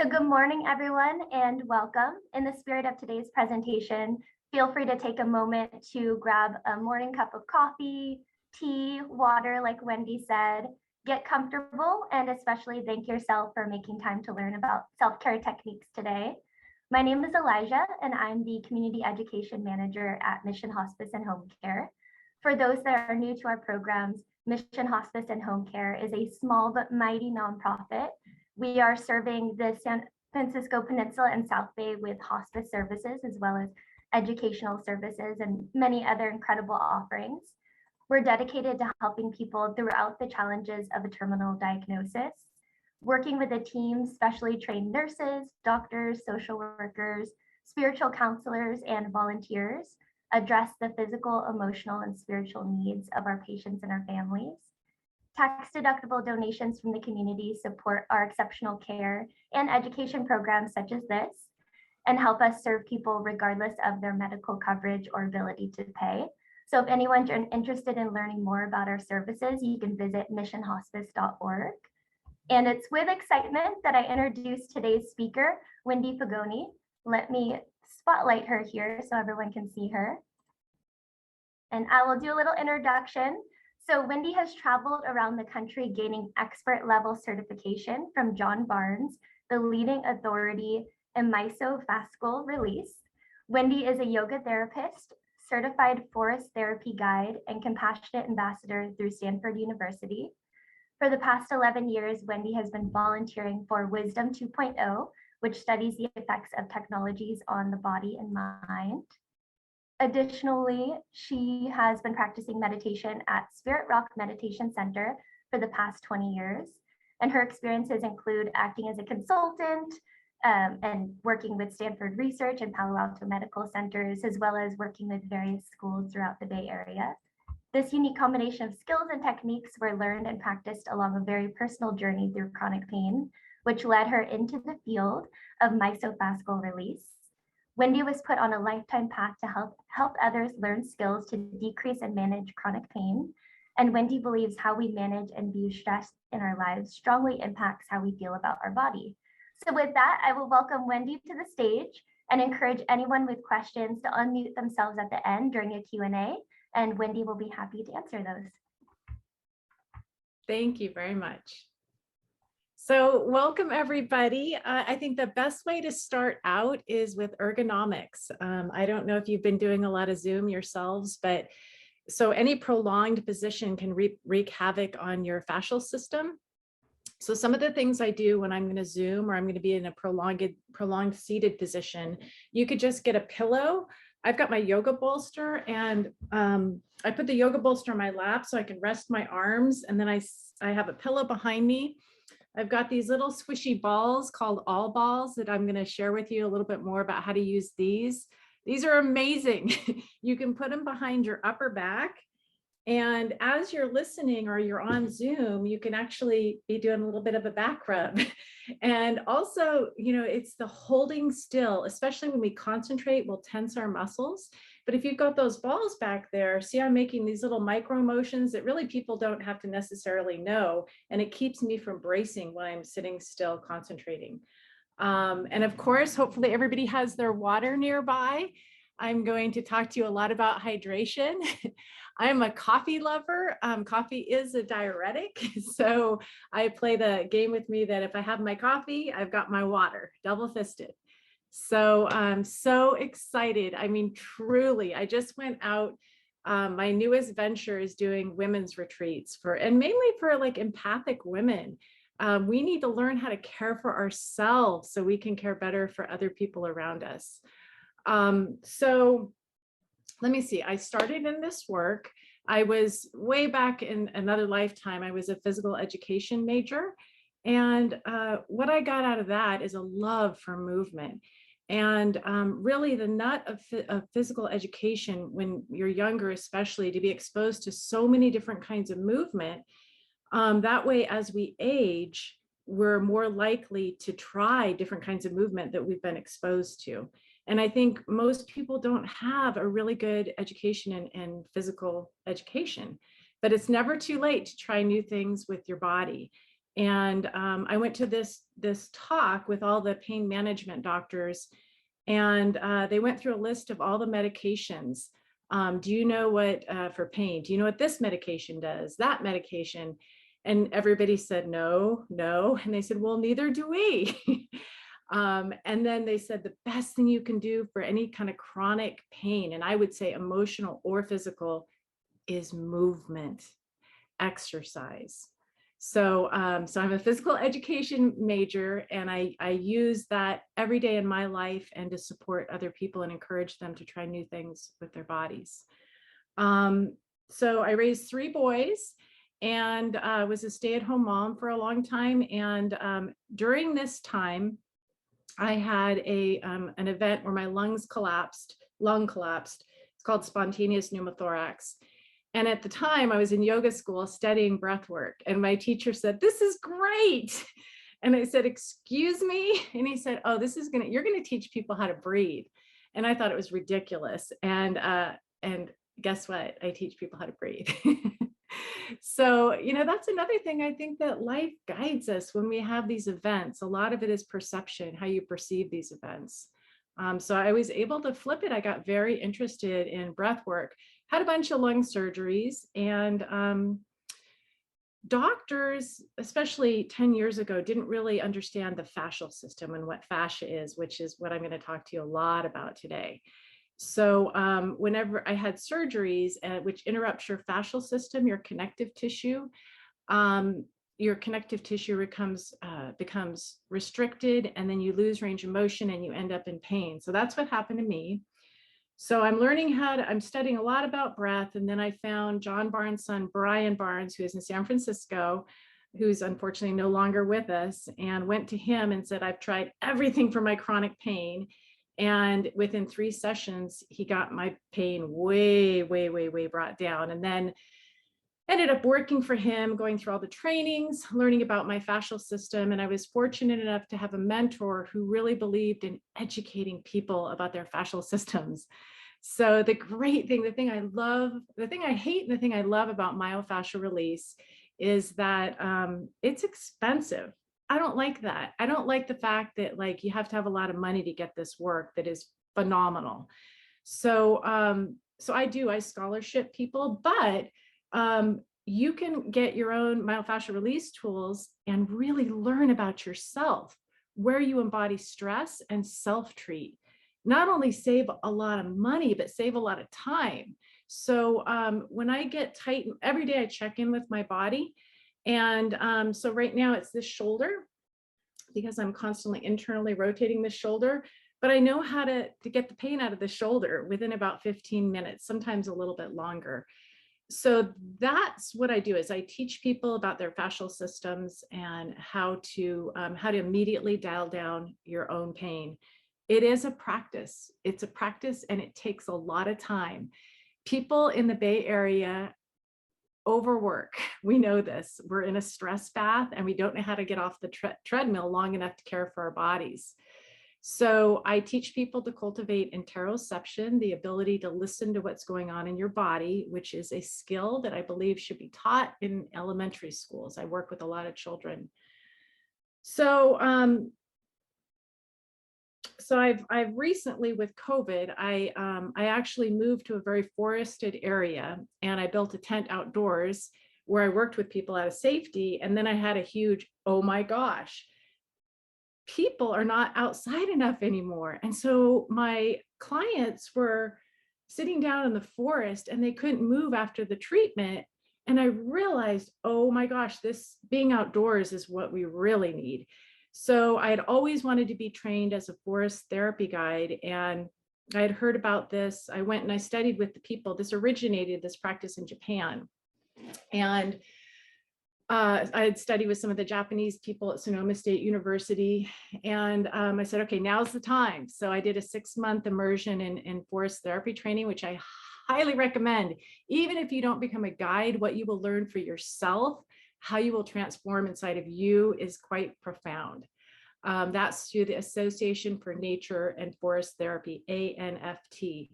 So good morning, everyone, and welcome. In the spirit of today's presentation, feel free to take a moment to grab a morning cup of coffee, tea, water, like Wendy said, get comfortable, and especially thank yourself for making time to learn about self-care techniques today. My name is Elijah, and I'm the Community Education Manager at Mission Hospice and Home Care. For those that are new to our programs, Mission Hospice and Home Care is a small but mighty nonprofit. We are serving the San Francisco Peninsula and South Bay with hospice services, as well as educational services and many other incredible offerings. We're dedicated to helping people throughout the challenges of a terminal diagnosis, working with a team, specially trained nurses, doctors, social workers, spiritual counselors, and volunteers, address the physical, emotional, and spiritual needs of our patients and our families. Tax-deductible donations from the community support our exceptional care and education programs such as this, and help us serve people regardless of their medical coverage or ability to pay. So if anyone's interested in learning more about our services, you can visit missionhospice.org. And it's with excitement that I introduce today's speaker, Wendy Figone. Let me spotlight her here so everyone can see her. And I will do a little introduction. So Wendy has traveled around the country gaining expert level certification from John Barnes, the leading authority in myofascial release. Wendy is a yoga therapist, certified forest therapy guide, and compassionate ambassador through Stanford University. For the past 11 years, Wendy has been volunteering for Wisdom 2.0, which studies the effects of technologies on the body and mind. Additionally, she has been practicing meditation at Spirit Rock Meditation Center for the past 20 years. And her experiences include acting as a consultant and working with Stanford Research and Palo Alto Medical Centers, as well as working with various schools throughout the Bay Area. This unique combination of skills and techniques were learned and practiced along a very personal journey through chronic pain, which led her into the field of myofascial release. Wendy was put on a lifetime path to help others learn skills to decrease and manage chronic pain. And Wendy believes how we manage and view stress in our lives strongly impacts how we feel about our body. So with that, I will welcome Wendy to the stage and encourage anyone with questions to unmute themselves at the end during a Q&A, and Wendy will be happy to answer those. Thank you very much. So welcome everybody. I think the best way to start out is with ergonomics. I don't know if you've been doing a lot of Zoom yourselves, but so any prolonged position can wreak havoc on your fascial system. So some of the things I do when I'm going to Zoom or I'm going to be in a prolonged seated position, you could just get a pillow. I've got my yoga bolster and I put the yoga bolster on my lap so I can rest my arms, and then I have a pillow behind me. I've got these little squishy balls called all balls that I'm going to share with you a little bit more about how to use these. These are amazing. You can put them behind your upper back. And as you're listening or you're on Zoom, you can actually be doing a little bit of a back rub. And also, you know, it's the holding still, especially when we concentrate, we'll tense our muscles. But if you've got those balls back there, see, I'm making these little micro motions that really people don't have to necessarily know. And it keeps me from bracing when I'm sitting still, concentrating. And of course, hopefully everybody has their water nearby. I'm going to talk to you a lot about hydration. I'm a coffee lover. Coffee is a diuretic. So I play the game with me that if I have my coffee, I've got my water, double fisted. So I'm so excited. I mean, truly, I just went out. My newest venture is doing women's retreats and mainly for like empathic women. We need to learn how to care for ourselves so we can care better for other people around us. So let me see, I started in this work. I was way back in another lifetime, I was a physical education major. And what I got out of that is a love for movement. And really the nut of physical education when you're younger, especially, to be exposed to so many different kinds of movement. That way, as we age, we're more likely to try different kinds of movement that we've been exposed to. And I think most people don't have a really good education in physical education, but it's never too late to try new things with your body. And I went to this talk with all the pain management doctors, and they went through a list of all the medications. Do you know what, for pain, do you know what this medication does, that medication? And everybody said, no, no. And they said, well, neither do we. And then they said, the best thing you can do for any kind of chronic pain, and I would say emotional or physical, is movement, exercise. So, so I'm a physical education major, and I use that every day in my life and to support other people and encourage them to try new things with their bodies. So I raised 3 boys and was a stay-at-home mom for a long time. And during this time, I had an event where my lung collapsed. It's called spontaneous pneumothorax. And at the time I was in yoga school studying breath work, and my teacher said, this is great. And I said, excuse me? And he said, oh, you're gonna teach people how to breathe. And I thought it was ridiculous. And guess what? I teach people how to breathe. So, that's another thing. I think that life guides us when we have these events. A lot of it is perception, how you perceive these events. So I was able to flip it. I got very interested in breath work, had a bunch of lung surgeries, and doctors, especially 10 years ago, didn't really understand the fascial system and what fascia is, which is what I'm going to talk to you a lot about today. So whenever I had surgeries, which interrupts your fascial system, your connective tissue becomes restricted, and then you lose range of motion and you end up in pain. So that's what happened to me. So I'm studying a lot about breath. And then I found John Barnes' son, Brian Barnes, who is in San Francisco, who's unfortunately no longer with us, and went to him and said, I've tried everything for my chronic pain. And within 3 sessions, he got my pain way, way, way, way brought down. And then ended up working for him, going through all the trainings, learning about my fascial system. And I was fortunate enough to have a mentor who really believed in educating people about their fascial systems. So the great thing, the thing I hate and the thing I love about myofascial release is that it's expensive. I don't like that. I don't like the fact that you have to have a lot of money to get this work that is phenomenal. So I scholarship people, but you can get your own myofascial release tools and really learn about yourself, where you embody stress, and self-treat. Not only save a lot of money, but save a lot of time. So when I get tight, every day I check in with my body. And so right now it's this shoulder, because I'm constantly internally rotating the shoulder, but I know how to get the pain out of the shoulder within about 15 minutes, sometimes a little bit longer. So that's what I do, is I teach people about their fascial systems and how to immediately dial down your own pain. It is a practice. It's a practice, and it takes a lot of time. People in the Bay Area overwork. We know this. We're in a stress bath, and we don't know how to get off the treadmill long enough to care for our bodies. So I teach people to cultivate Enteroception, the ability to listen to what's going on in your body, which is a skill that I believe should be taught in elementary schools. I work with a lot of children. So I've recently, with COVID, I actually moved to a very forested area, and I built a tent outdoors where I worked with people out of safety. And then I had a huge, oh my gosh, people are not outside enough anymore. And so my clients were sitting down in the forest and they couldn't move after the treatment. And I realized, oh my gosh, this being outdoors is what we really need. So I had always wanted to be trained as a forest therapy guide, and I had heard about this. I went and I studied with the people. This practice in Japan. And I had studied with some of the Japanese people at Sonoma State University. And I said, okay, now's the time. So I did a 6-month immersion in forest therapy training, which I highly recommend. Even if you don't become a guide, what you will learn for yourself, how you will transform inside of you, is quite profound. That's through the Association for Nature and Forest Therapy, ANFT,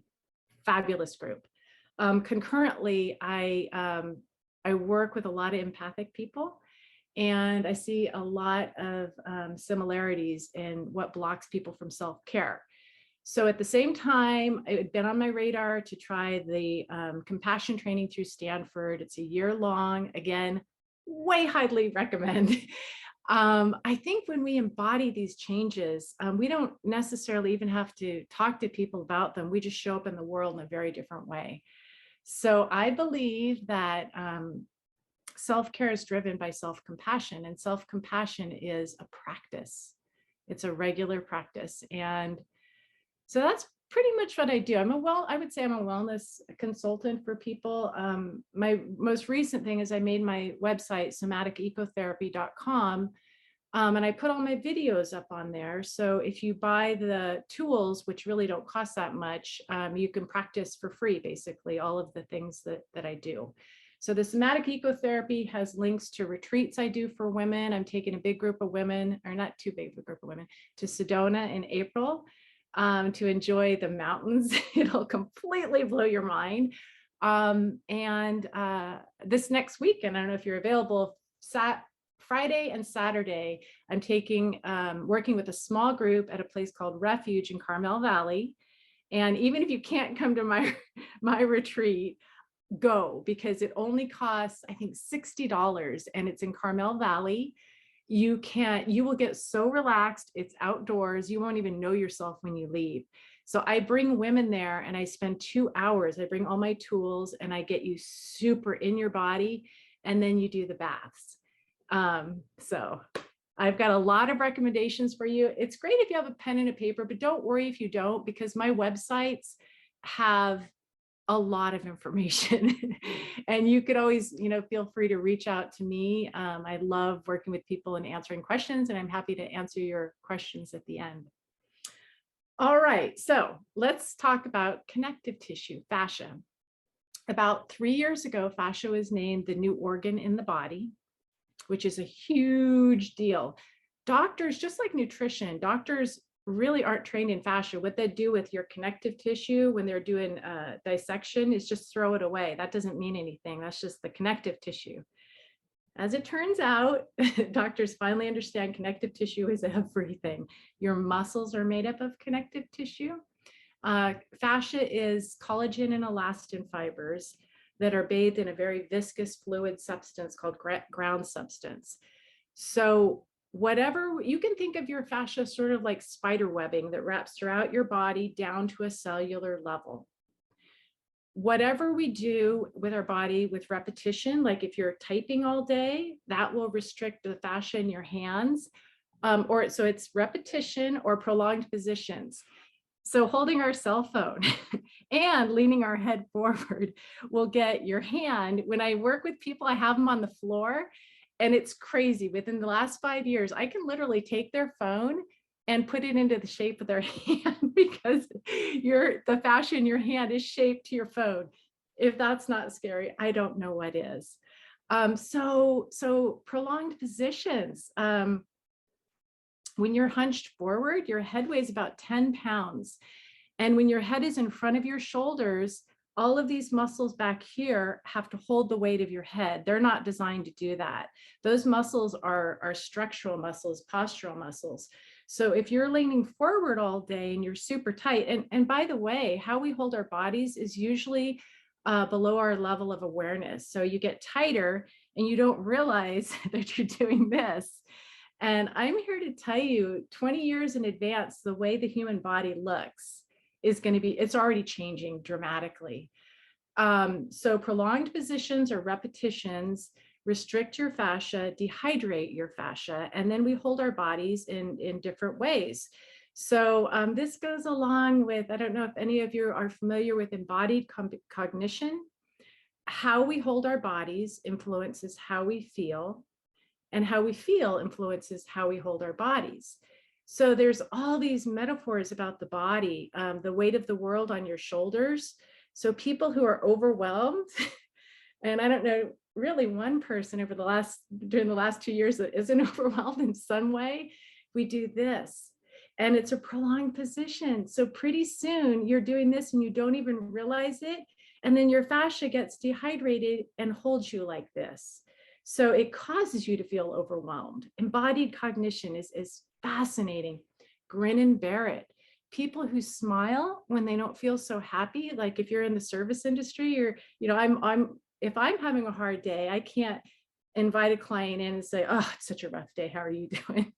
fabulous group. Concurrently, I work with a lot of empathic people, And I see a lot of similarities in what blocks people from self-care. So at the same time, it had been on my radar to try the compassion training through Stanford. It's a year long, again, way highly recommend. I think when we embody these changes, we don't necessarily even have to talk to people about them. We just show up in the world in a very different way. So I believe that self-care is driven by self-compassion, and self-compassion is a practice. It's a regular practice. And so that's pretty much what I do. I would say I'm a wellness consultant for people. My most recent thing is I made my website, somaticecotherapy.com, and I put all my videos up on there. So if you buy the tools, which really don't cost that much, you can practice for free, basically, all of the things that I do. So the somatic ecotherapy has links to retreats I do for women. I'm taking a big group of women, or not too big of a group of women, to Sedona in April to enjoy the mountains. It'll completely blow your mind. This next weekend, I don't know if you're available, Friday and Saturday, I'm working with a small group at a place called Refuge in Carmel Valley. And even if you can't come to my retreat, go, because it only costs, I think, $60, and it's in Carmel Valley. You will get so relaxed. It's outdoors. You won't even know yourself when you leave. So I bring women there and I spend 2 hours. I bring all my tools and I get you super in your body, and then you do the baths. So I've got a lot of recommendations for you. It's great if you have a pen and a paper, but don't worry if you don't, because my websites have a lot of information and you could always, feel free to reach out to me. I love working with people and answering questions, and I'm happy to answer your questions at the end. All right, so let's talk about connective tissue, fascia. About 3 years ago, fascia was named the new organ in the body, which is a huge deal. Doctors, just like nutrition, doctors really aren't trained in fascia. What they do with your connective tissue when they're doing dissection is just throw it away. That doesn't mean anything. That's just the connective tissue. As it turns out, doctors finally understand connective tissue is everything. Your muscles are made up of connective tissue. Fascia is collagen and elastin fibers that are bathed in a very viscous fluid substance called ground substance. So whatever, you can think of your fascia sort of like spider webbing that wraps throughout your body down to a cellular level. Whatever we do with our body with repetition, like if you're typing all day, that will restrict the fascia in your hands. So it's repetition or prolonged positions. So holding our cell phone and leaning our head forward will get your hand. When I work with people, I have them on the floor. And it's crazy. Within the last 5 years, I can literally take their phone and put it into the shape of their hand because the fascia in your hand is shaped to your phone. If that's not scary, I don't know what is. So prolonged positions. When you're hunched forward, your head weighs about 10 pounds. And when your head is in front of your shoulders, all of these muscles back here have to hold the weight of your head. They're not designed to do that. Those muscles are structural muscles, postural muscles. So if you're leaning forward all day and you're super tight, and by the way, how we hold our bodies is usually below our level of awareness. So you get tighter and you don't realize that you're doing this. And I'm here to tell you, 20 years in advance, the way the human body looks is going to be, it's already changing dramatically. So prolonged positions or repetitions restrict your fascia, dehydrate your fascia, and then we hold our bodies in different ways. So this goes along with, I don't know if any of you are familiar with embodied cognition. How we hold our bodies influences how we feel, and how we feel influences how we hold our bodies. So there's all these metaphors about the body, the weight of the world on your shoulders. So people who are overwhelmed, and I don't know, really one person during the last 2 years that isn't overwhelmed in some way, we do this. And it's a prolonged position. So pretty soon you're doing this and you don't even realize it. And then your fascia gets dehydrated and holds you like this. So it causes you to feel overwhelmed. Embodied cognition is fascinating. Grin and bear it. People who smile when they don't feel so happy, like if you're in the service industry, or, if I'm having a hard day, I can't invite a client in and say, oh, it's such a rough day, how are you doing?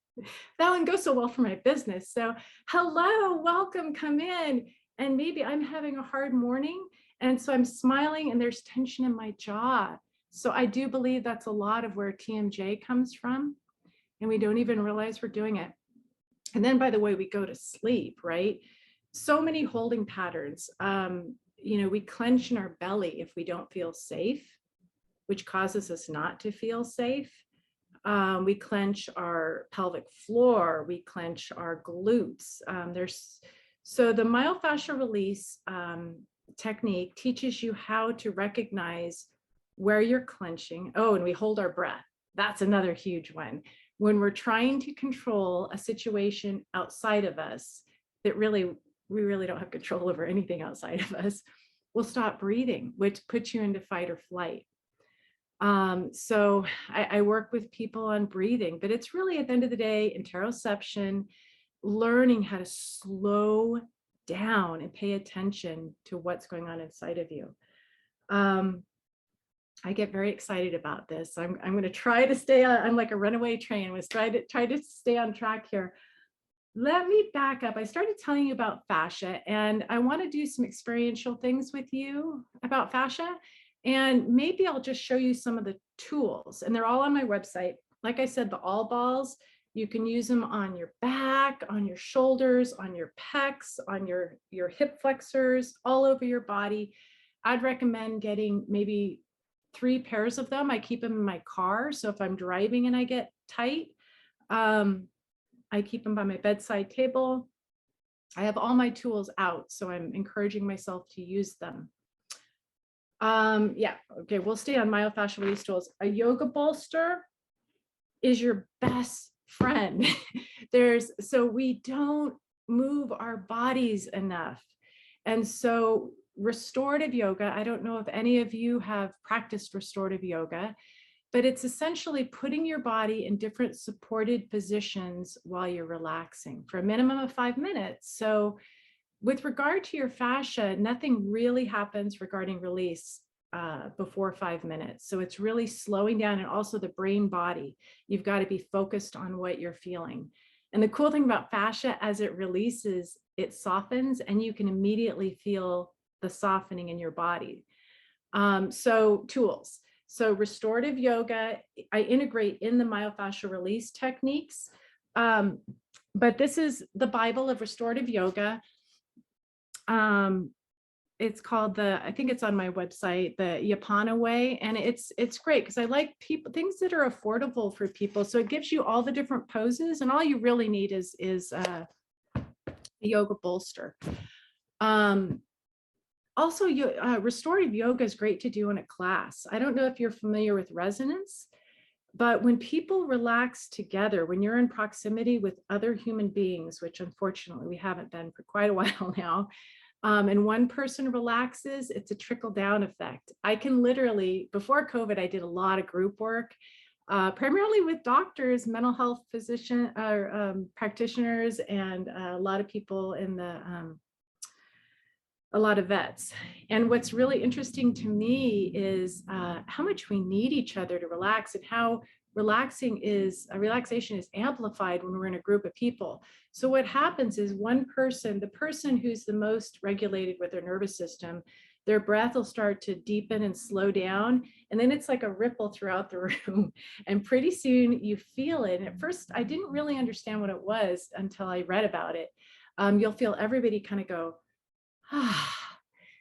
That wouldn't go so well for my business. So hello, welcome, come in. And maybe I'm having a hard morning, and so I'm smiling and there's tension in my jaw. So I do believe that's a lot of where TMJ comes from, and we don't even realize we're doing it. And then, by the way, we go to sleep, right? So many holding patterns. We clench in our belly if we don't feel safe, which causes us not to feel safe. We clench our pelvic floor, we clench our glutes. So the myofascial release technique teaches you how to recognize where you're clenching. Oh, and we hold our breath. That's another huge one. When we're trying to control a situation outside of us that we really don't have control over anything outside of us, we'll stop breathing, which puts you into fight or flight. So I work with people on breathing, but it's really, at the end of the day, interoception, learning how to slow down and pay attention to what's going on inside of you. I get very excited about this. I'm going to try to stay on. I'm like a runaway train. I was try to stay on track here. Let me back up. I started telling you about fascia, and I want to do some experiential things with you about fascia. And maybe I'll just show you some of the tools, and they're all on my website. Like I said, the all balls, you can use them on your back, on your shoulders, on your pecs, on your hip flexors, all over your body. I'd recommend getting maybe 3 pairs of them. I keep them in my car. So if I'm driving and I get tight, I keep them by my bedside table. I have all my tools out, so I'm encouraging myself to use them. Yeah, okay, we'll stay on myofascial release tools. A yoga bolster is your best friend. So we don't move our bodies enough. And so restorative yoga, I don't know if any of you have practiced restorative yoga, but it's essentially putting your body in different supported positions while you're relaxing for a minimum of 5 minutes. So with regard to your fascia, nothing really happens regarding release before 5 minutes. So it's really slowing down, and also the brain body. You've got to be focused on what you're feeling. And the cool thing about fascia, as it releases, it softens, and you can immediately feel the softening in your body. So tools. So restorative yoga, I integrate in the myofascial release techniques. But this is the Bible of restorative yoga. It's called I think it's on my website, the Yapana way. And it's great because I like things that are affordable for people. So it gives you all the different poses, and all you really need is a yoga bolster. Also, restorative yoga is great to do in a class. I don't know if you're familiar with resonance, but when people relax together, when you're in proximity with other human beings, which unfortunately we haven't been for quite a while now, and one person relaxes, it's a trickle down effect. I can literally, before COVID, I did a lot of group work, primarily with doctors, mental health practitioners, and a lot of people in a lot of vets. And what's really interesting to me is how much we need each other to relax, and how relaxation is amplified when we're in a group of people. So what happens is the person who's the most regulated with their nervous system, their breath will start to deepen and slow down. And then it's like a ripple throughout the room. And pretty soon you feel it. And at first I didn't really understand what it was until I read about it. You'll feel everybody kind of go, ah.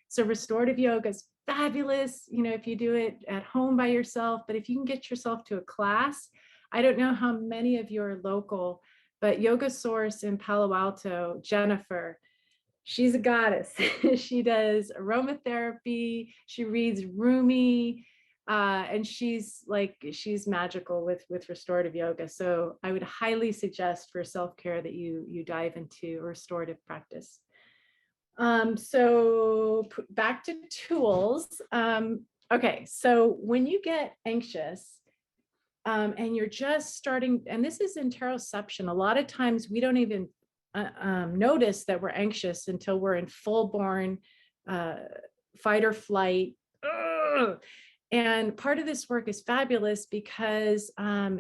So restorative yoga is fabulous, if you do it at home by yourself. But if you can get yourself to a class, I don't know how many of you are local, but Yoga Source in Palo Alto, Jennifer, she's a goddess. She does aromatherapy, she reads Rumi, and she's magical with restorative yoga. So I would highly suggest for self-care that you dive into a restorative practice. So back to tools. Okay, so when you get anxious, And you're just starting, and this is interoception. A lot of times we don't even notice that we're anxious until we're in full-born fight or flight. Ugh. And part of this work is fabulous because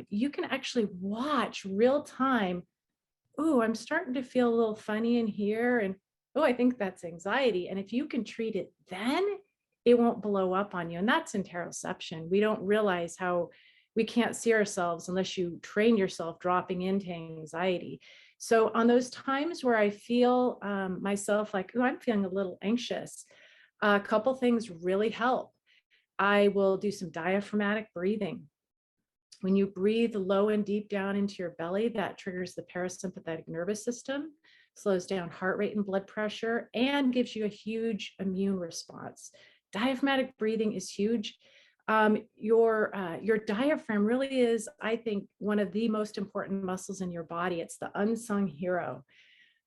you can actually watch real time. Oh, I'm starting to feel a little funny in here. And oh, I think that's anxiety. And if you can treat it then, it won't blow up on you. And that's interoception. We don't realize how we can't see ourselves unless you train yourself dropping into anxiety. So on those times where I feel myself like, oh, I'm feeling a little anxious, a couple things really help. I will do some diaphragmatic breathing. When you breathe low and deep down into your belly, that triggers the parasympathetic nervous system, slows down heart rate and blood pressure, and gives you a huge immune response. Diaphragmatic breathing is huge. Your diaphragm really is, I think, one of the most important muscles in your body. It's the unsung hero.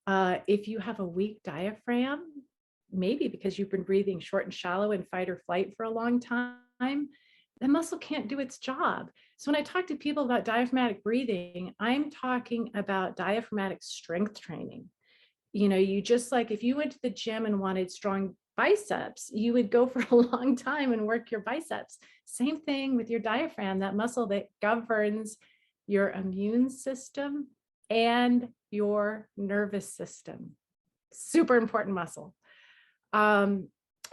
If you have a weak diaphragm, maybe because you've been breathing short and shallow in fight or flight for a long time, the muscle can't do its job. So when I talk to people about diaphragmatic breathing, I'm talking about diaphragmatic strength training. You know, you just like if you went to the gym and wanted strong biceps, you would go for a long time and work your biceps. Same thing with your diaphragm, that muscle that governs your immune system and your nervous system. Super important muscle.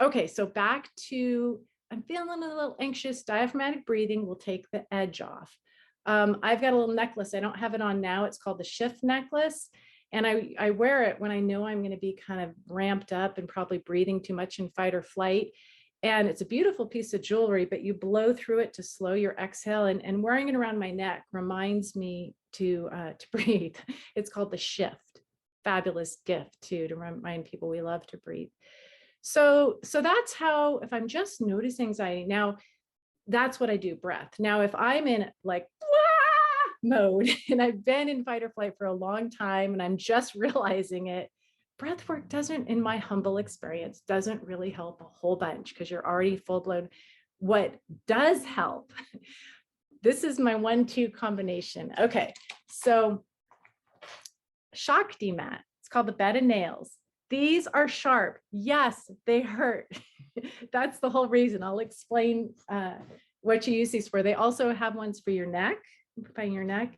Okay, so back to, I'm feeling a little anxious. Diaphragmatic breathing will take the edge off. I've got a little necklace. I don't have it on now. It's called the shift necklace. And I wear it when I know I'm going to be kind of ramped up and probably breathing too much in fight or flight. And it's a beautiful piece of jewelry, but you blow through it to slow your exhale. And wearing it around my neck reminds me to breathe. It's called the shift. Fabulous gift too, to remind people we love to breathe. So that's how, if I'm just noticing anxiety, now that's what I do, breath. Now, if I'm in like mode and I've been in fight or flight for a long time and I'm just realizing it, breath work doesn't, in my humble experience, doesn't really help a whole bunch because you're already full blown. What does help, this is my 1-2 combination. Okay, so Shakti mat, it's called the bed of nails. These are sharp. Yes, they hurt. That's the whole reason. I'll explain what you use these for. They also have ones for your neck, by your neck,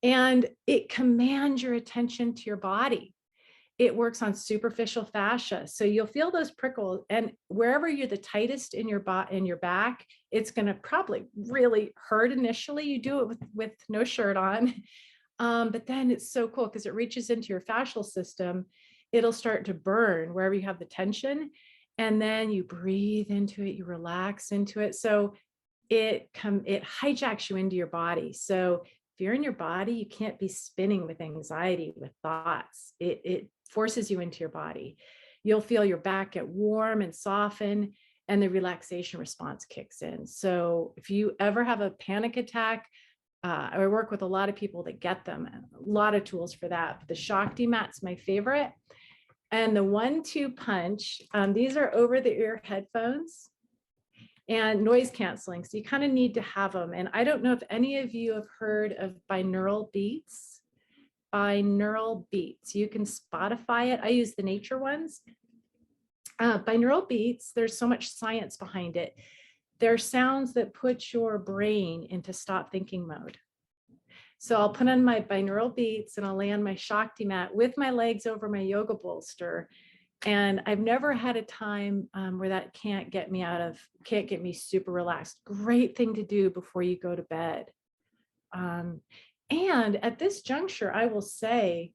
and it commands your attention to your body. It works on superficial fascia. So you'll feel those prickles, and wherever you're the tightest in your back, it's going to probably really hurt initially. You do it with no shirt on. But then it's so cool because it reaches into your fascial system. It'll start to burn wherever you have the tension. And then you breathe into it, you relax into it. So it hijacks you into your body. So if you're in your body, you can't be spinning with anxiety, with thoughts. It forces you into your body. You'll feel your back get warm and soften, and the relaxation response kicks in. So if you ever have a panic attack, I work with a lot of people that get them, and a lot of tools for that. But the Shakti mat's my favorite. And the 1-2 punch, these are over the ear headphones and noise canceling. So you kind of need to have them. And I don't know if any of you have heard of Binaural Beats. Binaural Beats. You can Spotify it. I use the nature ones. Binaural Beats, there's so much science behind it. They're sounds that put your brain into stop thinking mode. So I'll put on my binaural beats and I'll lay on my Shakti mat with my legs over my yoga bolster. And I've never had a time where that can't get me super relaxed. Great thing to do before you go to bed. And at this juncture, I will say,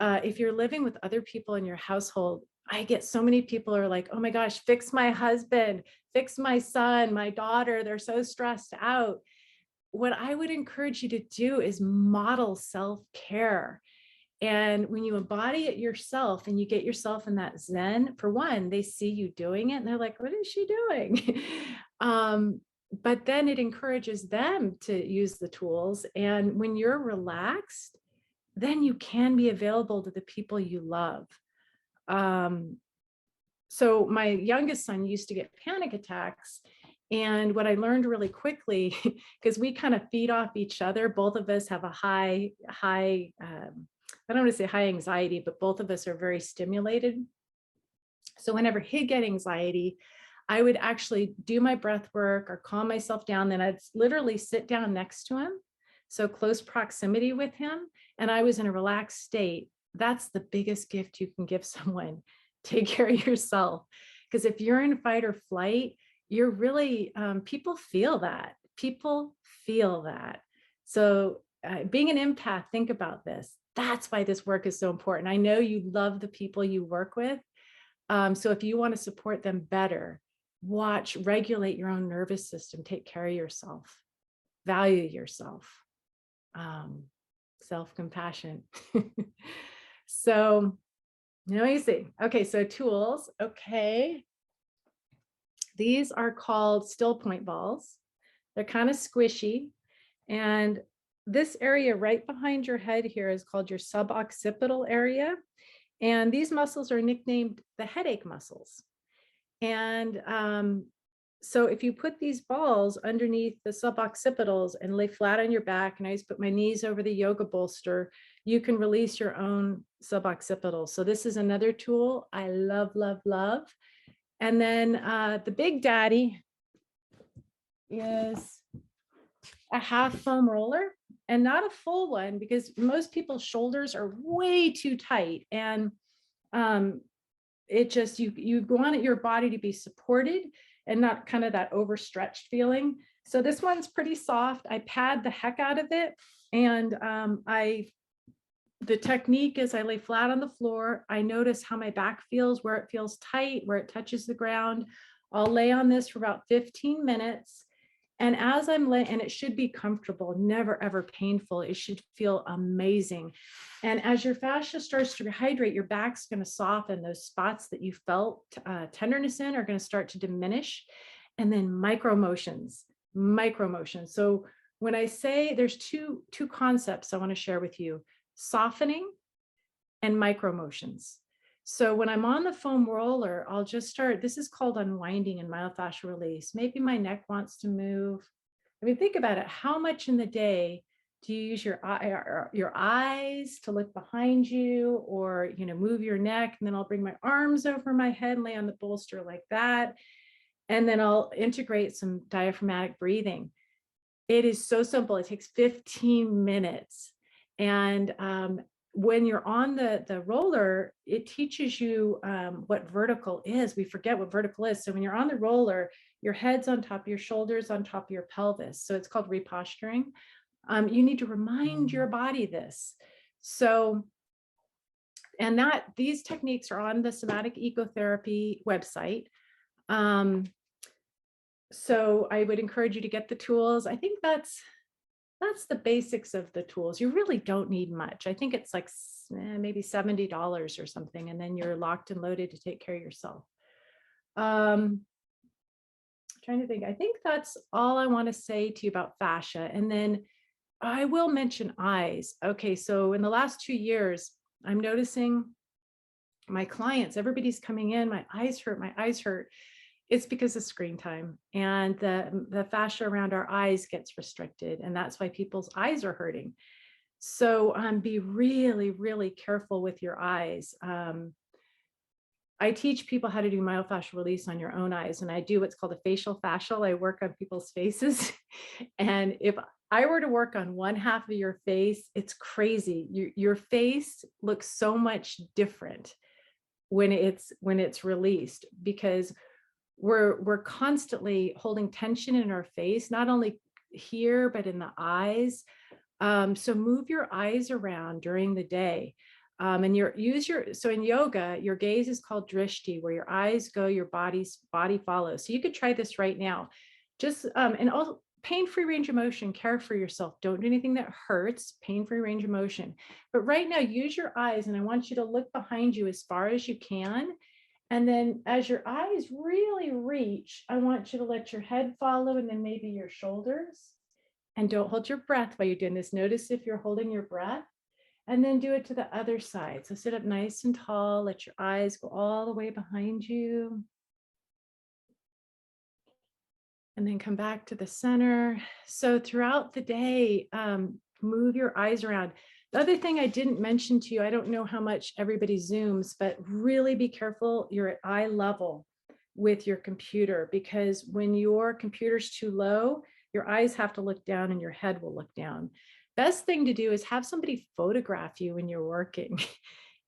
if you're living with other people in your household, I get so many people are like, oh my gosh, fix my husband, fix my son, my daughter, they're so stressed out. What I would encourage you to do is model self-care. And when you embody it yourself and you get yourself in that Zen, for one, they see you doing it and they're like, what is she doing? But then it encourages them to use the tools. And when you're relaxed, then you can be available to the people you love. So my youngest son used to get panic attacks, And what I learned really quickly, because we kind of feed off each other, both of us have a high, I don't want to say high anxiety, but both of us are very stimulated. So whenever he'd get anxiety, I would actually do my breath work or calm myself down. Then I'd literally sit down next to him. So close proximity with him. And I was in a relaxed state. That's the biggest gift you can give someone. Take care of yourself. Because if you're in fight or flight, you're really, people feel that. People feel that. So being an empath, think about this. That's why this work is so important. I know you love the people you work with. So if you want to support them better, regulate your own nervous system, take care of yourself, value yourself, self-compassion. So let me see. Okay, so tools. Okay. These are called still point balls. They're kind of squishy. And this area right behind your head here is called your suboccipital area. And these muscles are nicknamed the headache muscles. And so if you put these balls underneath the suboccipitals and lay flat on your back, and I just put my knees over the yoga bolster, you can release your own suboccipitals. So this is another tool I love, love, love. And then the big daddy is a half foam roller, and not a full one, because most people's shoulders are way too tight. And it just, you want your body to be supported and not kind of that overstretched feeling. So this one's pretty soft. I pad the heck out of it. And the technique is I lay flat on the floor. I notice how my back feels, where it feels tight, where it touches the ground. I'll lay on this for about 15 minutes. And as I'm laying, and it should be comfortable, never ever painful. It should feel amazing. And as your fascia starts to rehydrate, your back's going to soften. Those spots that you felt tenderness in are going to start to diminish. And then micro motions. So when I say, there's two concepts I want to share with you: softening and micro motions. So when I'm on the foam roller, I'll just start, this is called unwinding and myofascial release. Maybe my neck wants to move. I mean, think about it. How much in the day do you use your eyes to look behind you, or, move your neck? And then I'll bring my arms over my head, lay on the bolster like that. And then I'll integrate some diaphragmatic breathing. It is so simple. It takes 15 minutes. And when you're on the roller, it teaches you what vertical is. We forget what vertical is. So when you're on the roller, your head's on top, your shoulders on top of your pelvis. So it's called reposturing. You need to remind your body this. So, and these techniques are on the Somatic Ecotherapy website. So I would encourage you to get the tools. I think that's the basics of the tools. You really don't need much. I think it's like maybe $70 or something, and then you're locked and loaded to take care of yourself. Trying to think. I think that's all I want to say to you about fascia. And then I will mention eyes. Okay, so in the last 2 years, I'm noticing my clients, everybody's coming in, my eyes hurt. It's because of screen time, and the fascia around our eyes gets restricted, and that's why people's eyes are hurting. So be really, really careful with your eyes. I teach people how to do myofascial release on your own eyes, and I do what's called a facial fascial. I work on people's faces. And if I were to work on one half of your face, it's crazy. Your face looks so much different when it's released, because we're constantly holding tension in our face, not only here, but in the eyes. So move your eyes around during the day. And so in yoga, your gaze is called drishti, where your eyes go, your body follows. So you could try this right now. Just, and also pain-free range of motion, care for yourself. Don't do anything that hurts, pain-free range of motion. But right now, use your eyes, and I want you to look behind you as far as you can. And then as your eyes really reach, I want you to let your head follow, and then maybe your shoulders. And don't hold your breath while you're doing this. Notice if you're holding your breath, and then do it to the other side. So sit up nice and tall, let your eyes go all the way behind you. And then come back to the center. So throughout the day, move your eyes around. The other thing I didn't mention to you, I don't know how much everybody Zooms, but really be careful you're at eye level with your computer, because when your computer's too low, your eyes have to look down and your head will look down. Best thing to do is have somebody photograph you when you're working.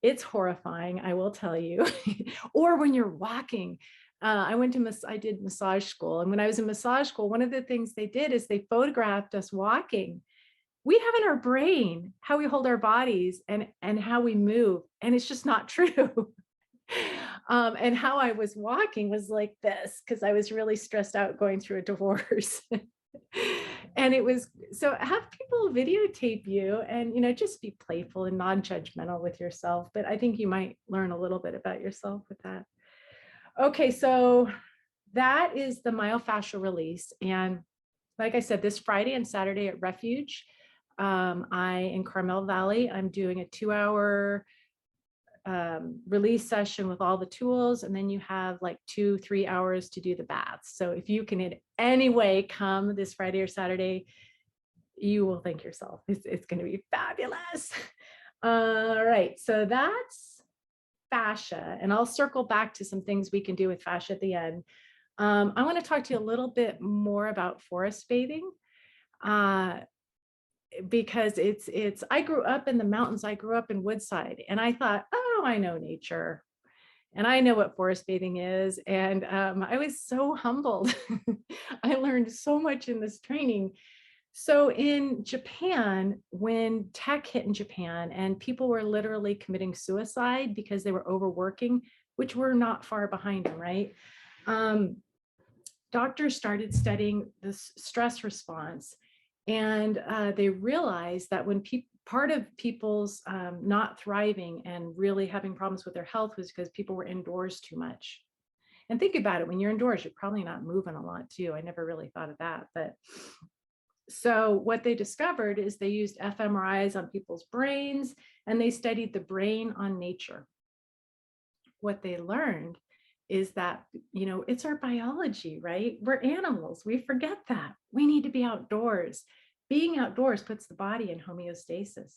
It's horrifying, I will tell you. Or when you're walking. I did massage school. And when I was in massage school, one of the things they did is they photographed us walking. We have in our brain how we hold our bodies and how we move. And it's just not true. And how I was walking was like this, because I was really stressed out going through a divorce. And it was, so have people videotape you and, just be playful and non-judgmental with yourself. But I think you might learn a little bit about yourself with that. Okay, so that is the myofascial release. And like I said, this Friday and Saturday at Refuge, in Carmel Valley, I'm doing a 2-hour release session with all the tools. And then you have like 2-3 hours to do the baths. So if you can in any way come this Friday or Saturday, you will thank yourself. It's going to be fabulous. All right, so that's fascia, and I'll circle back to some things we can do with fascia at the end. I want to talk to you a little bit more about forest bathing, because I grew up in the mountains. I grew up in Woodside, and I thought, oh, I know nature and I know what forest bathing is. And I was so humbled. I learned so much in this training. So in Japan, when tech hit in Japan and people were literally committing suicide because they were overworking, which we're not far behind them, right? Doctors started studying this stress response, and they realized that when part of people's not thriving and really having problems with their health was because people were indoors too much. And think about it, when you're indoors, you're probably not moving a lot too. I never really thought of that, but so what they discovered is they used fMRIs on people's brains, and they studied the brain on nature. What they learned is that, it's our biology, right? We're animals. We forget that. We need to be outdoors. Being outdoors puts the body in homeostasis.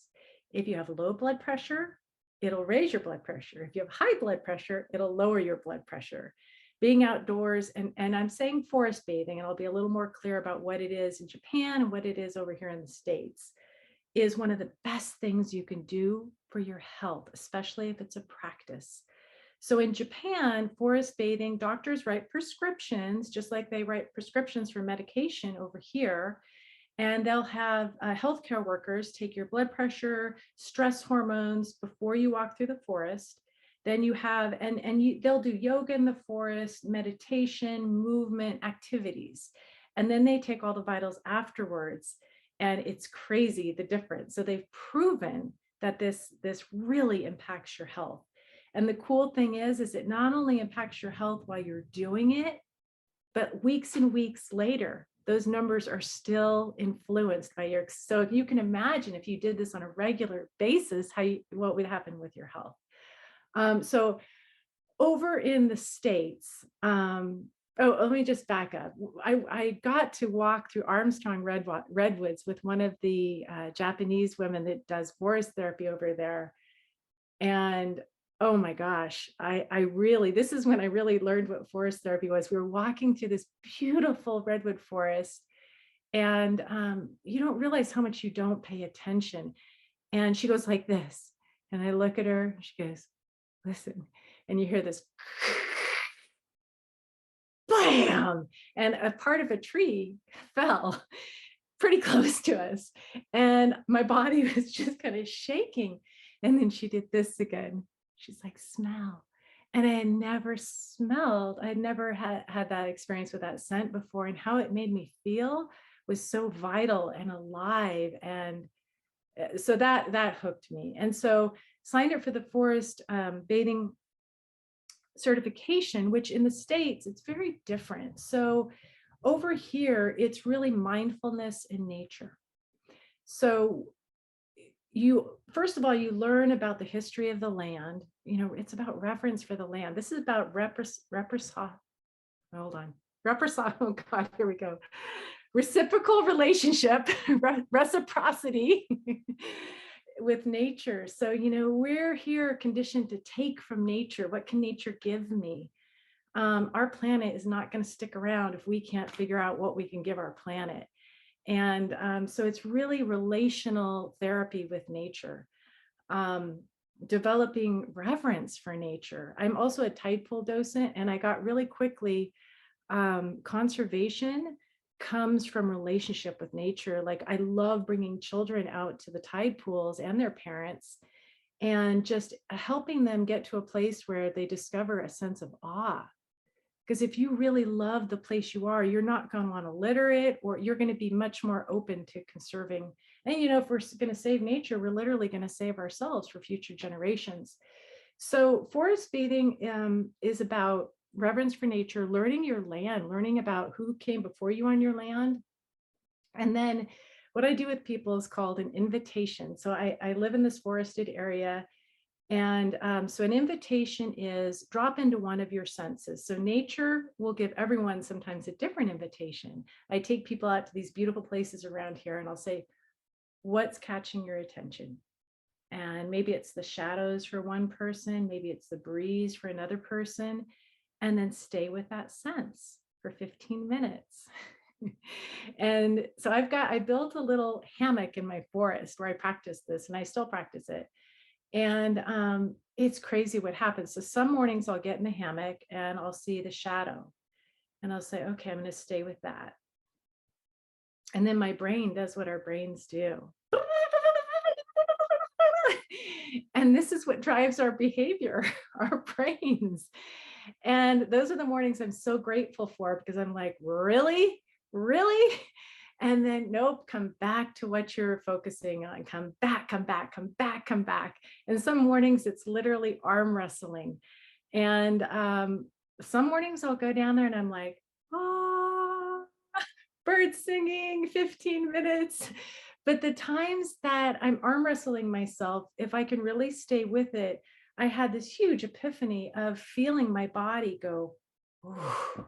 If you have low blood pressure, it'll raise your blood pressure. If you have high blood pressure, it'll lower your blood pressure. Being outdoors, and I'm saying forest bathing, and I'll be a little more clear about what it is in Japan and what it is over here in the States, is one of the best things you can do for your health, especially if it's a practice. So in Japan, forest bathing, doctors write prescriptions, just like they write prescriptions for medication over here. And they'll have healthcare workers take your blood pressure, stress hormones before you walk through the forest. Then you have, they'll do yoga in the forest, meditation, movement, activities. And then they take all the vitals afterwards. And it's crazy, the difference. So they've proven that this really impacts your health. And the cool thing is it not only impacts your health while you're doing it, but weeks and weeks later, those numbers are still influenced by so if you can imagine, if you did this on a regular basis, what would happen with your health. So over in the States, let me just back up. I got to walk through Armstrong Redwoods with one of the Japanese women that does forest therapy over there. And oh my gosh, this is when I really learned what forest therapy was. We were walking through this beautiful redwood forest, and you don't realize how much you don't pay attention. And she goes like this, and I look at her, and she goes, listen, and you hear this bam, and a part of a tree fell pretty close to us. And my body was just kind of shaking. And then she did this again. She's like, smell. And I had never had that experience with that scent before. And how it made me feel was so vital and alive. And so that hooked me. And so signed up for the forest bathing certification, which in the States, it's very different. So over here, it's really mindfulness in nature. So first of all, you learn about the history of the land. It's about reverence for the land. This is about hold on. oh God, here we go. Reciprocal relationship, reciprocity with nature. So, we're here conditioned to take from nature. What can nature give me? Our planet is not going to stick around if we can't figure out what we can give our planet. And so it's really relational therapy with nature, developing reverence for nature. I'm also a tide pool docent, and I got really quickly, conservation comes from relationship with nature. Like, I love bringing children out to the tide pools and their parents, and just helping them get to a place where they discover a sense of awe. Because if you really love the place you are, you're not going to want to litter it, or you're going to be much more open to conserving. And, if we're going to save nature, we're literally going to save ourselves for future generations. So forest bathing is about reverence for nature, learning your land, learning about who came before you on your land. And then what I do with people is called an invitation. So I live in this forested area. And so an invitation is drop into one of your senses. So nature will give everyone sometimes a different invitation. I take people out to these beautiful places around here, and I'll say, what's catching your attention? And maybe it's the shadows for one person, maybe it's the breeze for another person, and then stay with that sense for 15 minutes. And so I built a little hammock in my forest where I practice this, and I still practice it. And it's crazy what happens. So some mornings I'll get in the hammock and I'll see the shadow, and I'll say, okay, I'm going to stay with that. And then my brain does what our brains do. And this is what drives our behavior, our brains. And those are the mornings I'm so grateful for, because I'm like, really? Really? And then, nope, come back to what you're focusing on. Come back, come back, come back, come back. And some mornings it's literally arm wrestling. And some mornings I'll go down there and I'm like, oh, bird singing, 15 minutes. But the times that I'm arm wrestling myself, if I can really stay with it, I had this huge epiphany of feeling my body go, ooh.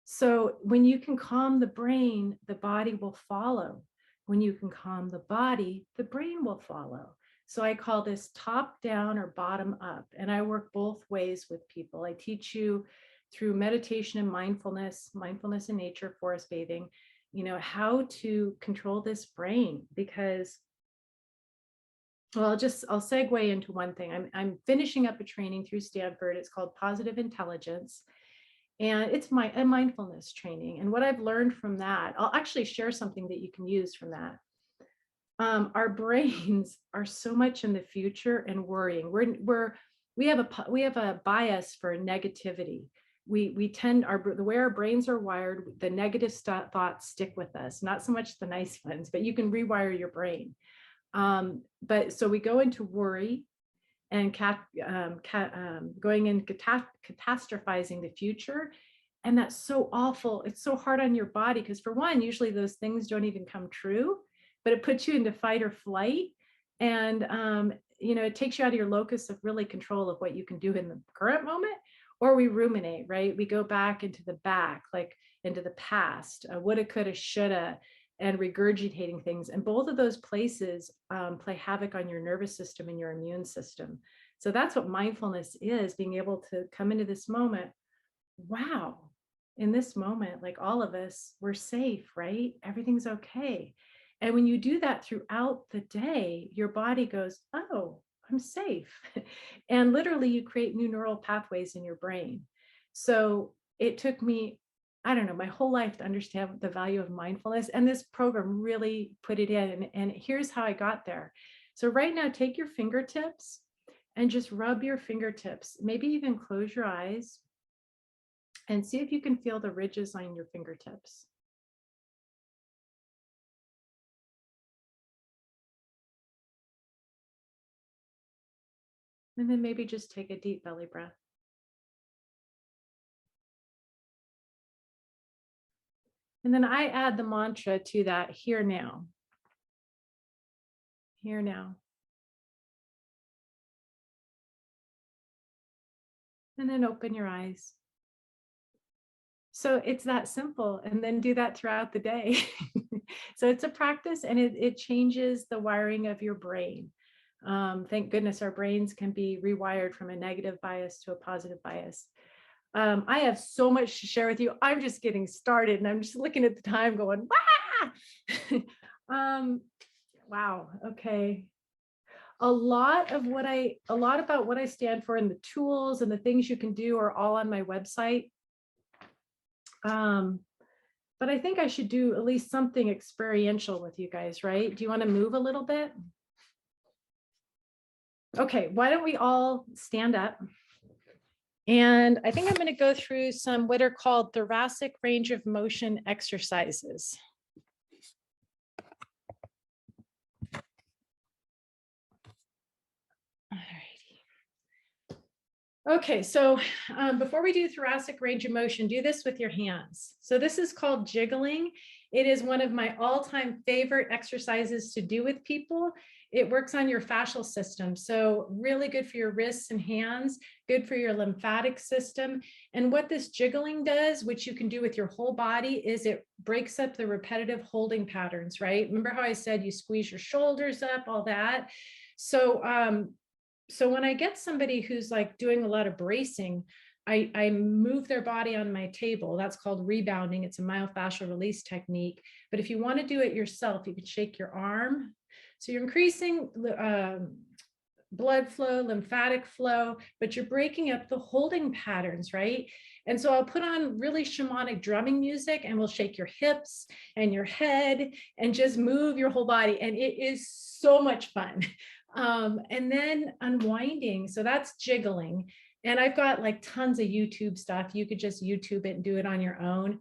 So when you can calm the brain, the body will follow. When you can calm the body, the brain will follow. So I call this top down or bottom up. And I work both ways with people. I teach you through meditation and mindfulness in nature, forest bathing, how to control this brain. Because, well, I'll segue into one thing. I'm finishing up a training through Stanford. It's called Positive Intelligence. And it's a mindfulness training. And what I've learned from that, I'll actually share something that you can use from that. Our brains are so much in the future and worrying. We have a bias for negativity. We tend, the way our brains are wired, the negative thoughts stick with us, not so much the nice ones, but you can rewire your brain. But so we go into worry and going and catastrophizing the future. And that's so awful. It's so hard on your body, because for one, usually those things don't even come true, but it puts you into fight or flight. And, it takes you out of your locus of really control of what you can do in the current moment. Or we ruminate, right? We go back into the past, woulda, coulda, shoulda, and regurgitating things. And both of those places play havoc on your nervous system and your immune system. So that's what mindfulness is, being able to come into this moment. Wow, in this moment, like all of us, we're safe, right? Everything's okay. And when you do that throughout the day, your body goes, oh, I'm safe. And literally you create new neural pathways in your brain. So it took me, I don't know, my whole life to understand the value of mindfulness. And this program really put it in. And here's how I got there. So right now, take your fingertips and just rub your fingertips. Maybe even close your eyes and see if you can feel the ridges on your fingertips. And then maybe just take a deep belly breath. And then I add the mantra to that, here now. Here now. And then open your eyes. So it's that simple, and then do that throughout the day. So it's a practice, and it changes the wiring of your brain. Thank goodness our brains can be rewired from a negative bias to a positive bias. I have so much to share with you. I'm just getting started, and I'm just looking at the time going, wow, okay. A lot about what I stand for and the tools and the things you can do are all on my website. But I think I should do at least something experiential with you guys, right? Do you want to move a little bit? Okay, why don't we all stand up? And I think I'm going to go through some what are called thoracic range of motion exercises. Okay, so before we do thoracic range of motion, do this with your hands. So this is called jiggling. It is one of my all-time favorite exercises to do with people. It works on your fascial system. So really good for your wrists and hands, good for your lymphatic system. And what this jiggling does, which you can do with your whole body, is it breaks up the repetitive holding patterns, right? Remember how I said you squeeze your shoulders up, all that? So when I get somebody who's like doing a lot of bracing, I move their body on my table. That's called rebounding. It's a myofascial release technique. But if you want to do it yourself, you can shake your arm. So you're increasing blood flow, lymphatic flow, but you're breaking up the holding patterns, right? And so I'll put on really shamanic drumming music, and we'll shake your hips and your head and just move your whole body. And it is so much fun. And then unwinding. So that's jiggling. And I've got like tons of YouTube stuff. You could just YouTube it and do it on your own.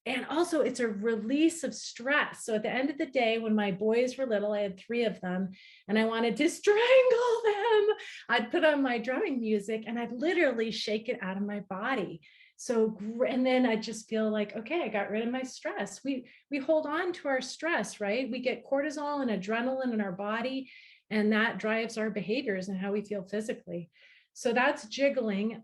And also it's a release of stress. So at the end of the day, when my boys were little, I had 3 of them and I wanted to strangle them. I'd put on my drumming music and I'd literally shake it out of my body. So, and then I just feel like, okay, I got rid of my stress. We hold on to our stress, right? We get cortisol and adrenaline in our body, and that drives our behaviors and how we feel physically. So that's jiggling.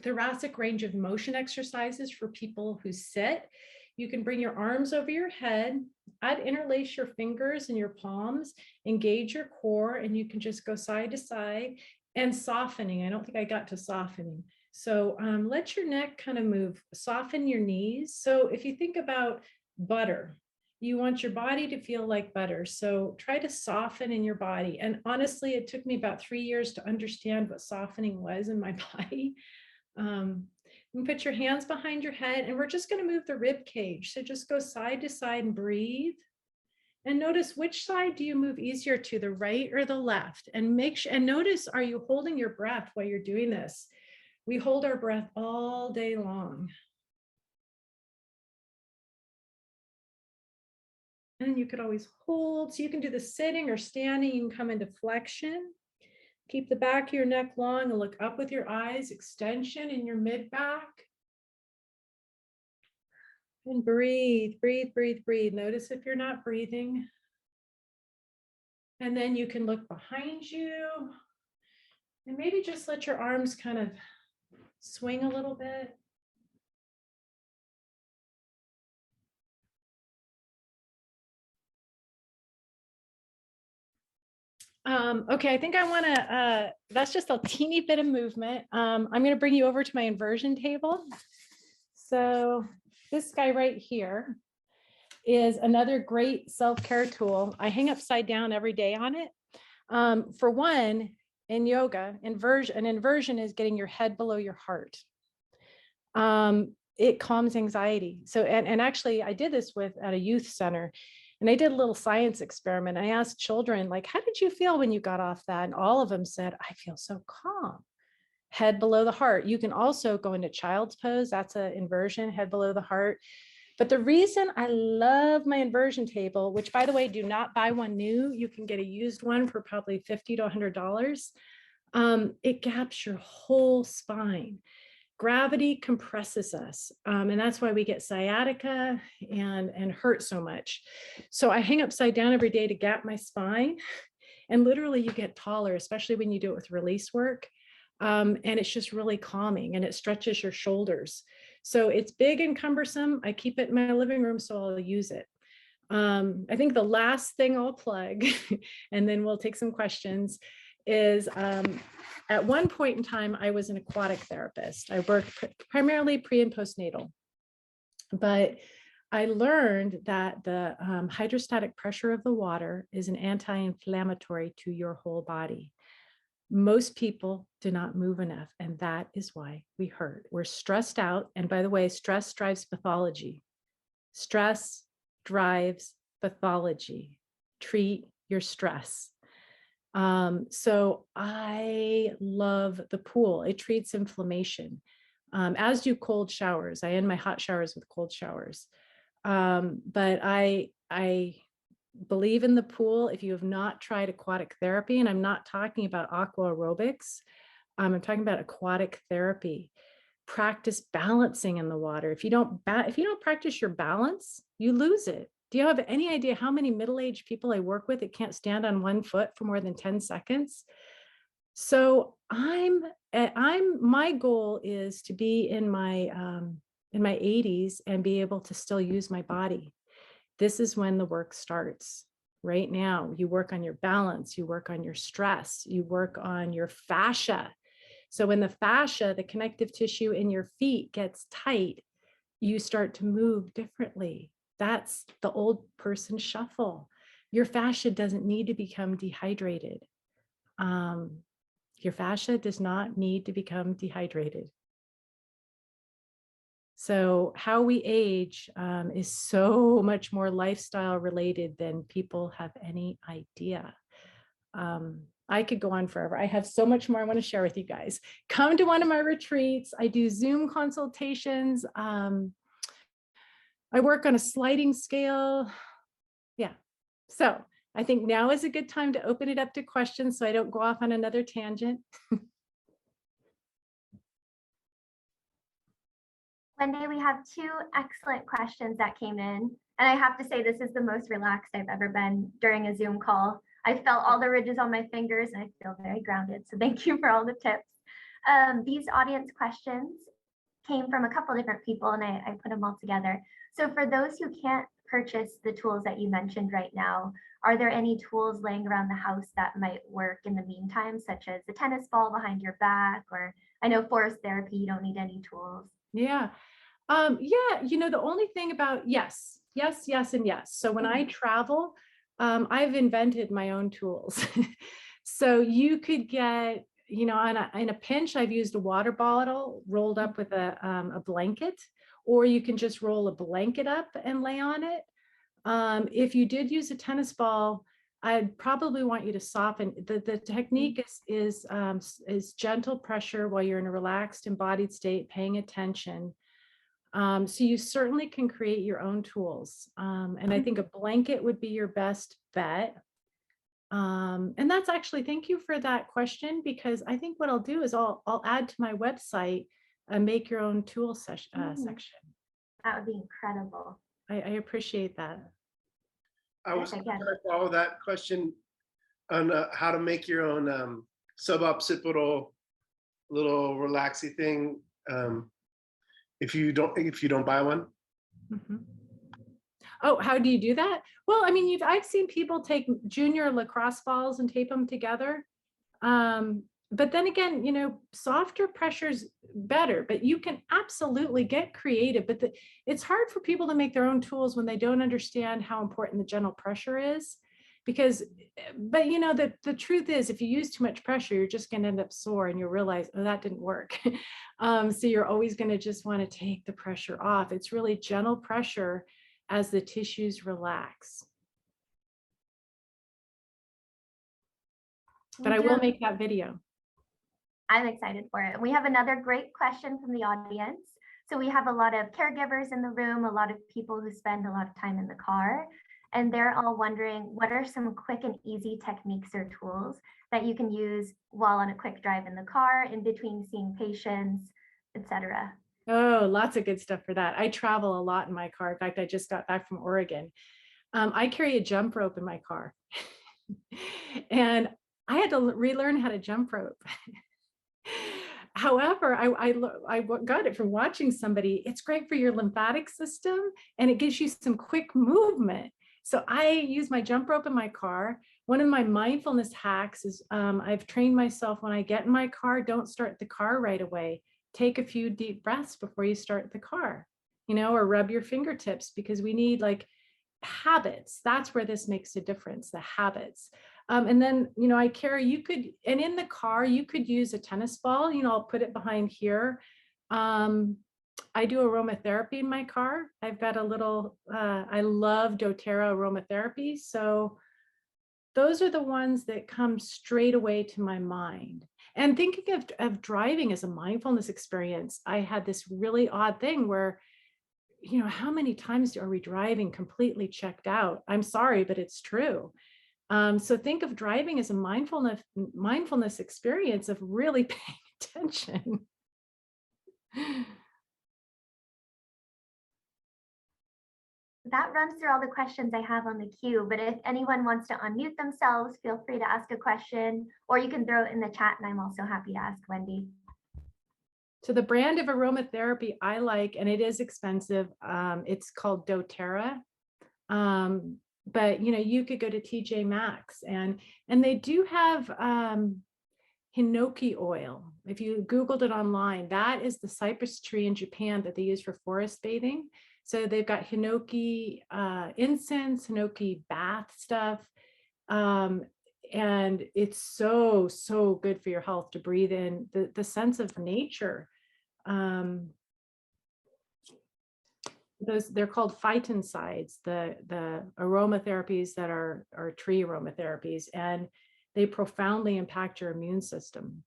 Thoracic range of motion exercises for people who sit. You can bring your arms over your head. I'd interlace your fingers and your palms, engage your core, and you can just go side to side. And softening. I don't think I got to softening. So let your neck kind of move, soften your knees. So if you think about butter, you want your body to feel like butter. So try to soften in your body. And honestly, it took me about 3 years to understand what softening was in my body. You put your hands behind your head, and we're just going to move the rib cage. So just go side to side and breathe. And notice, which side do you move easier to, the right or the left? And make sure, and notice, are you holding your breath while you're doing this? We hold our breath all day long. And you could always hold. So you can do the sitting or standing. You can come into flexion. Keep the back of your neck long and look up with your eyes, extension in your mid back. And breathe, breathe, breathe, breathe. Notice if you're not breathing. And then you can look behind you and maybe just let your arms kind of swing a little bit. Okay, I think I want to, that's just a teeny bit of movement. I'm going to bring you over to my inversion table. So this guy right here is another great self-care tool. I hang upside down every day on it. For one, in yoga, an inversion is getting your head below your heart. It calms anxiety. So, and actually I did this at a youth center, and I did a little science experiment. I asked children, like, how did you feel when you got off that? And all of them said, I feel so calm. Head below the heart. You can also go into child's pose. That's an inversion, head below the heart. But the reason I love my inversion table, which by the way, do not buy one new, you can get a used one for probably $50 to $100. It gaps your whole spine. Gravity compresses us, and that's why we get sciatica and hurt so much. So I hang upside down every day to gap my spine, and literally you get taller, especially when you do it with release work. And it's just really calming, and it stretches your shoulders. So it's big and cumbersome. I keep it in my living room, so I'll use it. I think the last thing I'll plug, and then we'll take some questions, is at one point in time, I was an aquatic therapist. I worked primarily pre and postnatal, but I learned that the hydrostatic pressure of the water is an anti-inflammatory to your whole body. Most people do not move enough, and that is why we hurt. We're stressed out. And by the way, stress drives pathology. Stress drives pathology. Treat your stress. So I love the pool. It treats inflammation, as do cold showers. I end my hot showers with cold showers. But I believe in the pool. If you have not tried aquatic therapy, and I'm not talking about aqua aerobics, I'm talking about aquatic therapy. Practice balancing in the water. If you don't practice your balance, you lose it. Do you have any idea how many middle-aged people I work with that can't stand on one foot for more than 10 seconds? So my goal is to be in my 80s and be able to still use my body. This is when the work starts. Right now, you work on your balance, you work on your stress, you work on your fascia. So when the fascia, the connective tissue in your feet, gets tight, you start to move differently. That's the old person shuffle. Your fascia doesn't need to become dehydrated. Your fascia does not need to become dehydrated. So how we age is so much more lifestyle related than people have any idea. I could go on forever. I have so much more I want to share with you guys. Come to one of my retreats. I do Zoom consultations. I work on a sliding scale. Yeah. So I think now is a good time to open it up to questions so I don't go off on another tangent. Wendy, we have two excellent questions that came in. And I have to say, this is the most relaxed I've ever been during a Zoom call. I felt all the ridges on my fingers and I feel very grounded. So thank you for all the tips. These audience questions came from a couple different people and I put them all together. So for those who can't purchase the tools that you mentioned right now, are there any tools laying around the house that might work in the meantime, such as the tennis ball behind your back? Or I know forest therapy, you don't need any tools. Yeah. Yeah, the only thing about yes, and yes. So when I travel, I've invented my own tools. So you could get, in a pinch, I've used a water bottle rolled up with a blanket, or you can just roll a blanket up and lay on it. If you did use a tennis ball, I'd probably want you to soften. The technique is gentle pressure while you're in a relaxed, embodied state, paying attention. So you certainly can create your own tools. And I think a blanket would be your best bet. And that's actually, thank you for that question, because I think what I'll do is I'll add to my website a make your own tool section. That would be incredible. I appreciate that. I was going to follow that question on how to make your own suboccipital little relaxy thing. If you don't buy one. Mm-hmm. Oh, how do you do that? Well, I mean, I've seen people take junior lacrosse balls and tape them together. But then again, softer pressure's better, but you can absolutely get creative. But it's hard for people to make their own tools when they don't understand how important the gentle pressure is. But the truth is, if you use too much pressure, you're just going to end up sore and you'll realize, oh, that didn't work. So you're always going to just want to take the pressure off. It's really gentle pressure as the tissues relax. But I will make that video. I'm excited for it. We have another great question from the audience. So we have a lot of caregivers in the room, a lot of people who spend a lot of time in the car, and they're all wondering, what are some quick and easy techniques or tools that you can use while on a quick drive in the car, in between seeing patients, etc.? Oh, lots of good stuff for that. I travel a lot in my car. In fact, I just got back from Oregon. I carry a jump rope in my car. And I had to relearn how to jump rope. However, I got it from watching somebody. It's great for your lymphatic system and it gives you some quick movement. So I use my jump rope in my car. One of my mindfulness hacks is I've trained myself when I get in my car, don't start the car right away. Take a few deep breaths before you start the car, or rub your fingertips, because we need like habits. That's where this makes a difference, the habits. And then, I carry, and in the car, you could use a tennis ball, I'll put it behind here. I do aromatherapy in my car. I've got a little, I love doTERRA aromatherapy. So those are the ones that come straight away to my mind. And thinking of driving as a mindfulness experience, I had this really odd thing where, how many times are we driving completely checked out? I'm sorry, but it's true. So think of driving as a mindfulness experience of really paying attention. That runs through all the questions I have on the queue, but if anyone wants to unmute themselves, feel free to ask a question, or you can throw it in the chat and I'm also happy to ask Wendy. So the brand of aromatherapy I like, and it is expensive, it's called doTERRA. But you could go to TJ Maxx and they do have hinoki oil. If you Googled it online, that is the cypress tree in Japan that they use for forest bathing. So they've got hinoki incense, hinoki bath stuff. And it's so good for your health to breathe in the sense of nature. They're called phytoncides, the aromatherapies that are tree aromatherapies, and they profoundly impact your immune system.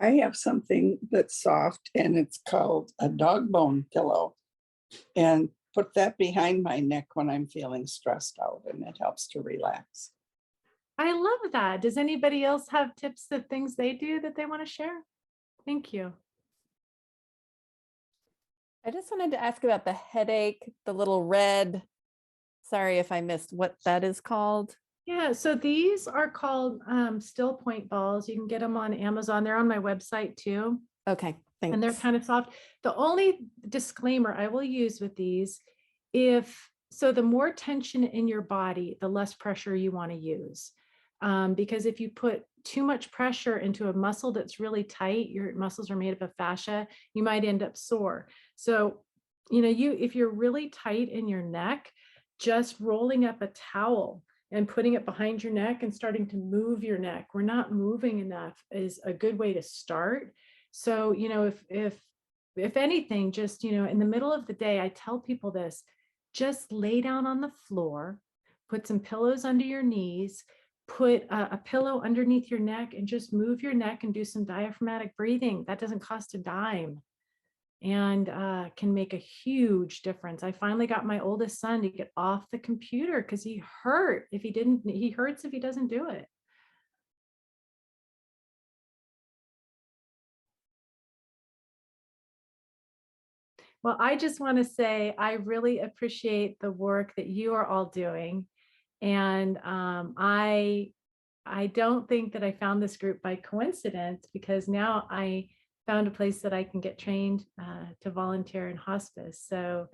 I have something that's soft and it's called a dog bone pillow, and put that behind my neck when I'm feeling stressed out, and it helps to relax. I love that. Does anybody else have tips of things they do that they want to share? Thank you. I just wanted to ask about the headache, the little red. Sorry if I missed what that is called. Yeah, so these are called still point balls. You can get them on Amazon. They're on my website too. Okay, thanks. And they're kind of soft. The only disclaimer I will use with these, the more tension in your body, the less pressure you want to use. Because if you put too much pressure into a muscle that's really tight, your muscles are made up of fascia, you might end up sore. So, if you're really tight in your neck, just rolling up a towel and putting it behind your neck and starting to move your neck, we're not moving enough, is a good way to start. So, if anything, just, in the middle of the day, I tell people this, just lay down on the floor, put some pillows under your knees, put a pillow underneath your neck and just move your neck and do some diaphragmatic breathing. That doesn't cost a dime and can make a huge difference. I finally got my oldest son to get off the computer because he hurts if he doesn't do it. Well, I just want to say I really appreciate the work that you are all doing. And I don't think that I found this group by coincidence, because now I found a place that I can get trained to volunteer in hospice. So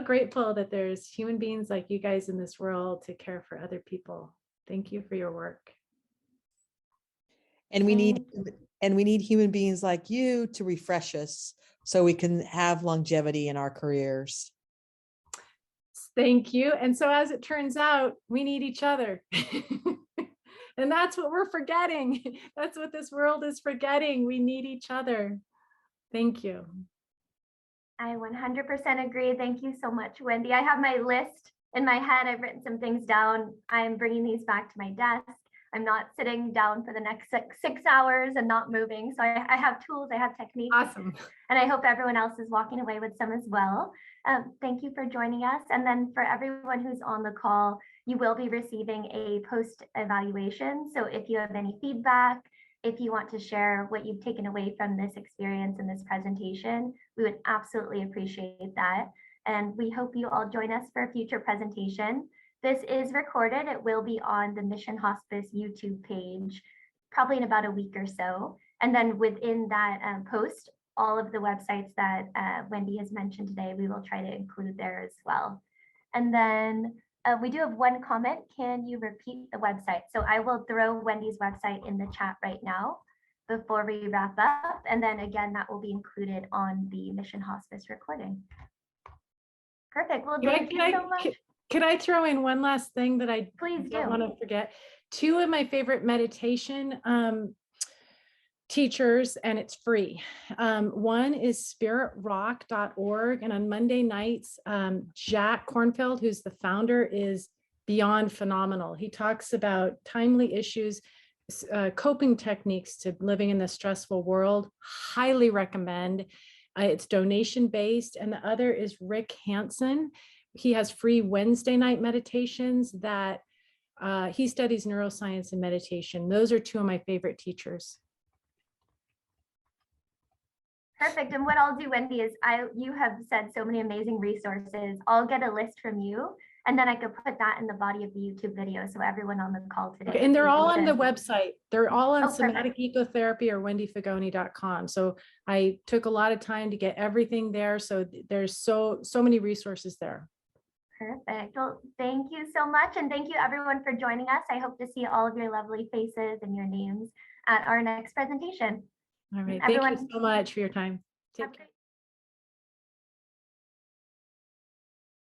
grateful that there's human beings like you guys in this world to care for other people. Thank you for your work. And we need human beings like you to refresh us so we can have longevity in our careers. Thank you. And so as it turns out, we need each other. And that's what we're forgetting. That's what this world is forgetting. We need each other. Thank you. I 100% agree. Thank you so much, Wendy. I have my list in my head. I've written some things down. I'm bringing these back to my desk. I'm not sitting down for the next 6 hours and not moving. So I have tools, I have techniques. Awesome. And I hope everyone else is walking away with some as well. Thank you for joining us. And then for everyone who's on the call, you will be receiving a post-evaluation. So if you have any feedback, if you want to share what you've taken away from this experience and this presentation, we would absolutely appreciate that. And we hope you all join us for a future presentation. This is recorded. It will be on the Mission Hospice YouTube page, probably in about a week or so. And then within that post, all of the websites that Wendy has mentioned today, we will try to include there as well. And then we do have one comment. Can you repeat the website? So I will throw Wendy's website in the chat right now before we wrap up. And then again, that will be included on the Mission Hospice recording. Perfect. Well, thank you so much. Could I throw in one last thing that I Please don't do. want to forget? Two of my favorite meditation teachers, and it's free. One is spiritrock.org, and on Monday nights, Jack Kornfield, who's the founder, is beyond phenomenal. He talks about timely issues, coping techniques to living in the stressful world. Highly recommend. It's donation based. And the other is Rick Hansen. He has free Wednesday night meditations that he studies neuroscience and meditation. Those are two of my favorite teachers. Perfect. And what I'll do, Wendy, is you have said so many amazing resources. I'll get a list from you, and then I could put that in the body of the YouTube video so everyone on the call today. Okay, and they're all on the website. They're all on Perfect. somatic ecotherapy or wendyfigone.com. So I took a lot of time to get everything there. So there's so many resources there. Perfect. Well, thank you so much. And thank you everyone for joining us. I hope to see all of your lovely faces and your names at our next presentation. All right. Everyone, thank you so much for your time. Take care.